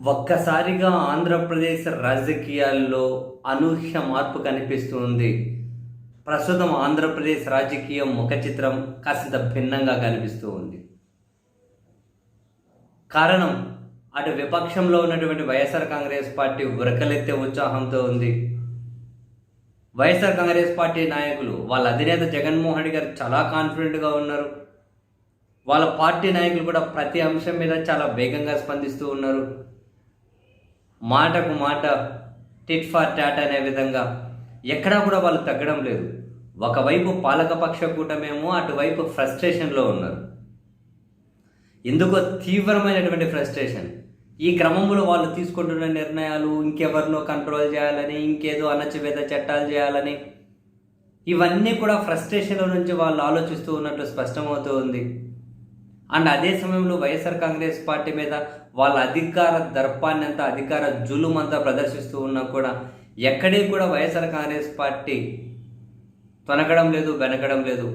ఒక్కసారిగా ఆంధ్రప్రదేశ్ రాజకీయాల్లో అనూహ్య మార్పు కనిపిస్తుంది. ప్రస్తుతం ఆంధ్రప్రదేశ్ రాజకీయ ముఖ చిత్రం కాస్త భిన్నంగా కనిపిస్తూ ఉంది. కారణం, అటు విపక్షంలో ఉన్నటువంటి వైఎస్ఆర్ కాంగ్రెస్ పార్టీ ఉరకలెత్తే ఉత్సాహంతో ఉంది. వైఎస్ఆర్ కాంగ్రెస్ పార్టీ నాయకులు, వాళ్ళ అధినేత జగన్మోహన్ రెడ్డి గారు చాలా కాన్ఫిడెంట్గా ఉన్నారు. వాళ్ళ పార్టీ నాయకులు కూడా ప్రతి అంశం మీద చాలా వేగంగా స్పందిస్తూ ఉన్నారు. మాటకు మాట టిట్ ఫర్ టాట్ అనే విధంగా ఎక్కడా కూడా వాళ్ళు తగ్గడం లేదు. ఒకవైపు పాలకపక్ష కూటమేమో అటువైపు ఫ్రస్ట్రేషన్లో ఉన్నారు. ఎందుకో తీవ్రమైనటువంటి ఫ్రస్ట్రేషన్. ఈ క్రమంలో వాళ్ళు తీసుకుంటున్న నిర్ణయాలు ఇంకెవరినో కంట్రోల్ చేయాలని, ఇంకేదో అణచివేత చట్టాలు చేయాలని, ఇవన్నీ కూడా ఫ్రస్ట్రేషన్ల నుంచి వాళ్ళు ఆలోచిస్తూ ఉన్నట్లు స్పష్టమవుతూ ఉంది. అండ్ అదే సమయంలో వైఎస్ఆర్ కాంగ్రెస్ పార్టీ మీద వాళ్ళ అధికార దర్పాన్ని అంతా, అధికార జులుమంతా ప్రదర్శిస్తూ ఉన్నా కూడా ఎక్కడే కూడా వైఎస్ఆర్ కాంగ్రెస్ పార్టీ తొనగడం లేదు, వెనకడం లేదు.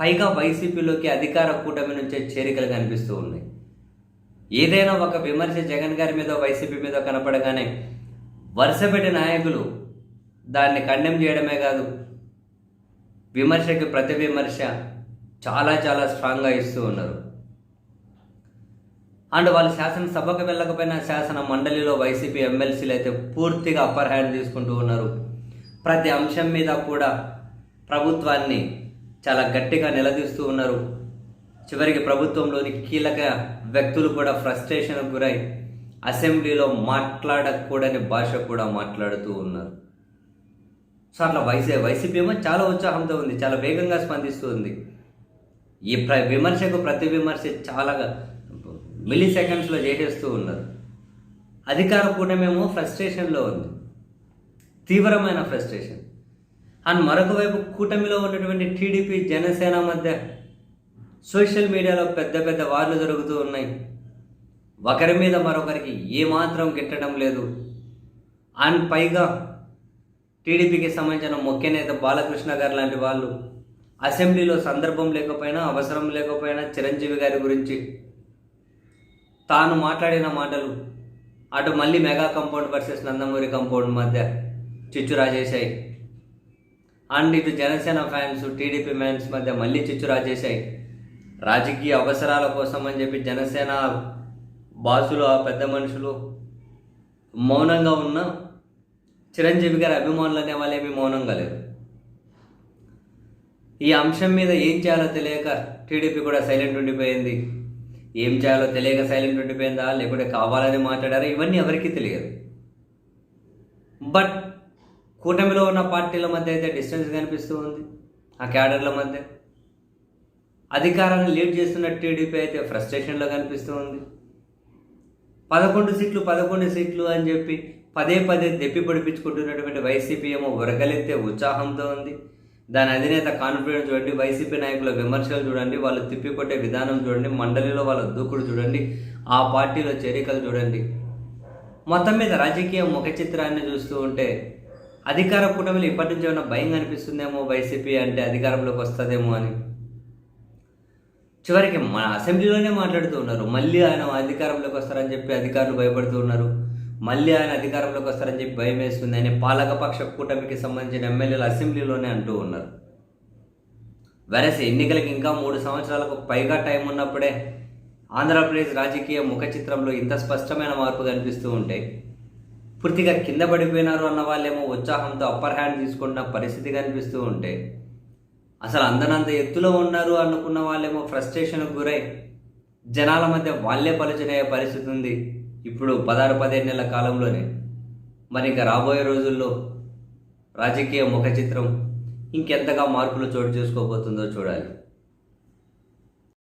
పైగా వైసీపీలోకి అధికార కూటమి నుంచే చేరికలు కనిపిస్తూ ఉన్నాయి. ఏదైనా ఒక విమర్శ జగన్ గారి మీద, వైసీపీ మీద కనపడగానే వరుసపెట్టి నాయకులు దాన్ని కండెమ్ చేయడమే కాదు, విమర్శకి ప్రతి విమర్శ చాలా చాలా స్ట్రాంగ్గా ఇస్తూ ఉన్నారు. అండ్ వాళ్ళు శాసనసభకు వెళ్ళకపోయినా శాసన మండలిలో వైసీపీ ఎమ్మెల్సీలు అయితే పూర్తిగా అప్పర్ హ్యాండ్ తీసుకుంటూ ఉన్నారు. ప్రతి అంశం మీద కూడా ప్రభుత్వాన్ని చాలా గట్టిగా నిలదీస్తూ ఉన్నారు. చివరికి ప్రభుత్వంలోని కీలక వ్యక్తులు కూడా ఫ్రస్ట్రేషన్కు గురై అసెంబ్లీలో మాట్లాడకూడని భాష కూడా మాట్లాడుతూ ఉన్నారు. సో అట్లా వైసీపీ ఏమో చాలా ఉత్సాహంతో ఉంది, చాలా వేగంగా స్పందిస్తూ ఉంది. ఈ విమర్శకు ప్రతి విమర్శ చాలా మిల్లీ సెకండ్స్లో చేసేస్తూ ఉన్నారు. అధికార కూటమేమో ఫ్రస్ట్రేషన్లో ఉంది, తీవ్రమైన ఫ్రస్ట్రేషన్. అండ్ మరొక వైపు కూటమిలో ఉన్నటువంటి టీడీపీ, జనసేన మధ్య సోషల్ మీడియాలో పెద్ద పెద్ద వార్లు జరుగుతూ ఉన్నాయి. ఒకరి మీద మరొకరికి ఏమాత్రం గిట్టడం లేదు. అండ్ పైగా టీడీపీకి సంబంధించిన ముఖ్య నేత బాలకృష్ణ గారు లాంటి వాళ్ళు అసెంబ్లీలో సందర్భం లేకపోయినా, అవసరం లేకపోయినా చిరంజీవి గారి గురించి తాను మాట్లాడిన మాటలు అటు మళ్ళీ mega compound versus Nandamuri compound మధ్య చిచ్చు రాజేశాయి. అండ్ ఇటు జనసేన ఫ్యాన్స్, టీడీపీ ఫ్యాన్స్ మధ్య మళ్ళీ చిచ్చు రాజేశాయి. రాజకీయ అవసరాల కోసం అని చెప్పి జనసేన బాసులు, ఆ పెద్ద మనుషులు మౌనంగా ఉన్న చిరంజీవి గారి అభిమానులు అనే వాళ్ళేమీ మౌనంగా లేరు. ఈ అంశం మీద ఏం చేయాలో తెలియక టీడీపీ కూడా సైలెంట్ ఉండిపోయింది. ఏం చేయాలో తెలియక సైలెంట్ ఉండిపోయిందా, లేకుంటే కావాలని మాట్లాడారా, ఇవన్నీ ఎవరికీ తెలియదు. బట్ కూటమిలో ఉన్న పార్టీల మధ్య అయితే డిస్టెన్స్ కనిపిస్తూ ఉంది. ఆ క్యాడర్ల మధ్య అధికారాన్ని లీడ్ చేస్తున్న టీడీపీ అయితే ఫ్రస్ట్రేషన్లో కనిపిస్తూ ఉంది. 11 సీట్లు అని చెప్పి పదే పదే దెప్పి పొడిపించుకుంటున్నటువంటి వైసీపీ ఏమో ఉరకలెత్తే ఉత్సాహంతో ఉంది. దాని అధినేత కాన్ఫిడెన్స్ చూడండి, వైసీపీ నాయకుల విమర్శలు చూడండి, వాళ్ళు తిప్పికొట్టే విధానం చూడండి, మండలిలో వాళ్ళ దూకుడు చూడండి, ఆ పార్టీలో చేరికలు చూడండి. మొత్తం మీద రాజకీయ ముఖ చిత్రాన్ని చూస్తూ ఉంటే అధికార కూటమిలో ఇప్పటి నుంచి ఏమైనా భయం అనిపిస్తుందేమో, వైసీపీ అంటే అధికారంలోకి వస్తుందేమో అని. చివరికి మన అసెంబ్లీలోనే మాట్లాడుతూ ఉన్నారు, మళ్ళీ ఆయన అధికారంలోకి వస్తారని చెప్పి అధికారులు భయపడుతూ ఉన్నారు. మళ్ళీ ఆయన అధికారంలోకి వస్తారని చెప్పి భయం వేస్తుంది అని పాలకపక్ష కూటమికి సంబంధించిన ఎమ్మెల్యేలు అసెంబ్లీలోనే అంటూ ఉన్నారు. వెరసి ఎన్నికలకి ఇంకా 3 సంవత్సరాలకు పైగా టైం ఉన్నప్పుడే ఆంధ్రప్రదేశ్ రాజకీయ ముఖ చిత్రంలో ఇంత స్పష్టమైన మార్పు కనిపిస్తూ ఉంటే, పూర్తిగా కింద పడిపోయినారు అన్న వాళ్ళేమో ఉత్సాహంతో అప్పర్ హ్యాండ్ తీసుకుంటున్న పరిస్థితి కనిపిస్తూ ఉంటే, అసలు అందనంత ఎత్తులో ఉన్నారు అనుకున్న వాళ్ళేమో ఫ్రస్ట్రేషన్కు గురై జనాల మధ్య వాళ్ళే పలుచనయ్యే పరిస్థితి ఉంది. ఇప్పుడు 16-17 నెలల కాలంలోనే. మరి ఇంకా రాబోయే రోజుల్లో రాజకీయ ముఖ చిత్రం ఇంకెంతగా మార్పులు చోటు చేసుకోబోతుందో చూడాలి.